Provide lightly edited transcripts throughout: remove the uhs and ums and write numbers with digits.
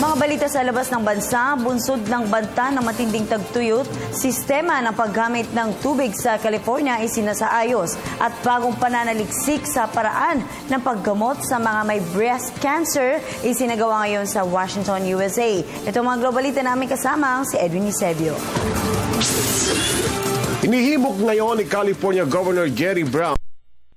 Mga balita sa labas ng bansa, bunsod ng banta ng matinding tagtuyot, sistema ng paggamit ng tubig sa California ay sinasaayos at bagong pananaliksik sa paraan ng paggamot sa mga may breast cancer isinagawa ngayon sa Washington, USA. Ito mga globalita namin kasama si Edwin Eusebio. Inihimok ngayon ni California Governor Jerry Brown,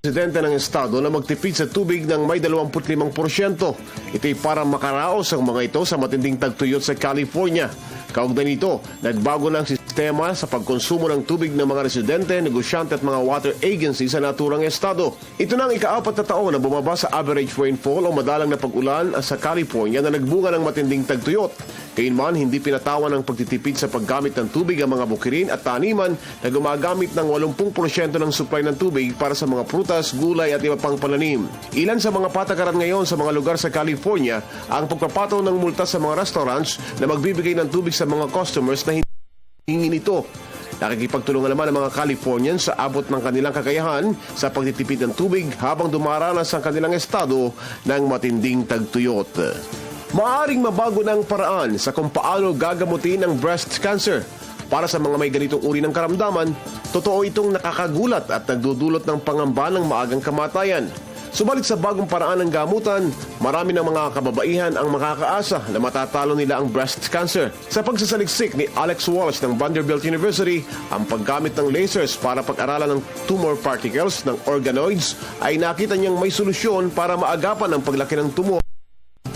presidente ng estado, na magtipid sa tubig ng may 25%. Ito'y para makaraos ang mga ito sa matinding tagtuyot sa California. Kaugnay nito, nagbago ng sistema sa pagkonsumo ng tubig ng mga residente, negosyante at mga water agency sa naturang estado. Ito na ang ika-4 na taon na bumaba sa average rainfall o madalang na pag-ulan sa California na nagbunga ng matinding tagtuyot. Gayunman, hindi pinatawan ng pagtitipid sa paggamit ng tubig ang mga bukirin at taniman na gumagamit ng 80% ng supply ng tubig para sa mga prutas, gulay at iba pang pananim. Ilan sa mga patakaran ngayon sa mga lugar sa California ang pagpapataw ng multa sa mga restaurants na magbibigay ng tubig sa mga customers na hingi nito. Nakikipagtulungan naman ang mga Californians sa abot ng kanilang kakayahan sa pagtitipid ng tubig habang dumaranas ang kanilang estado ng matinding tagtuyot. Maaring mabago ng paraan sa kung paano gagamutin ang breast cancer. Para sa mga may ganitong uri ng karamdaman, totoo itong nakakagulat at nagdudulot ng pangamba ng maagang kamatayan. Subalit sa bagong paraan ng gamutan, marami ng mga kababaihan ang makakaasa na matatalo nila ang breast cancer. Sa pagsasaliksik ni Alex Walsh ng Vanderbilt University, ang paggamit ng lasers para pag-aralan ng tumor particles ng organoids ay nakita niyang may solusyon para maagapan ang paglaki ng tumor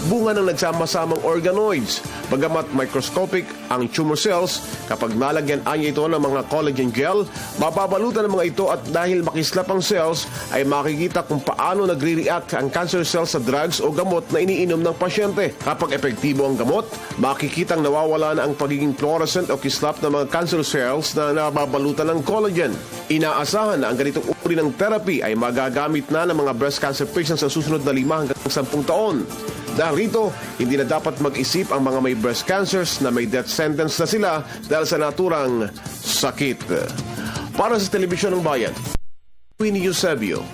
bunga ng nagsama-samang organoids. Bagamat microscopic ang tumor cells, kapag nalagyan anya ito ng mga collagen gel, mababalutan ng mga ito at dahil makislap ang cells, ay makikita kung paano nagre-react ang cancer cells sa drugs o gamot na iniinom ng pasyente. Kapag epektibo ang gamot, makikitang nawawala na ang pagiging fluorescent o kislap ng mga cancer cells na nababalutan ng collagen. Inaasahan na ang ganitong uri ng therapy ay magagamit na ng mga breast cancer patients sa susunod na 5 hanggang 10 taon. Dahil rito, hindi na dapat mag-isip ang mga may breast cancers na may death sentence na sila dahil sa naturang sakit. Para sa Telebisyon ng Bayan, Edwin Eusebio.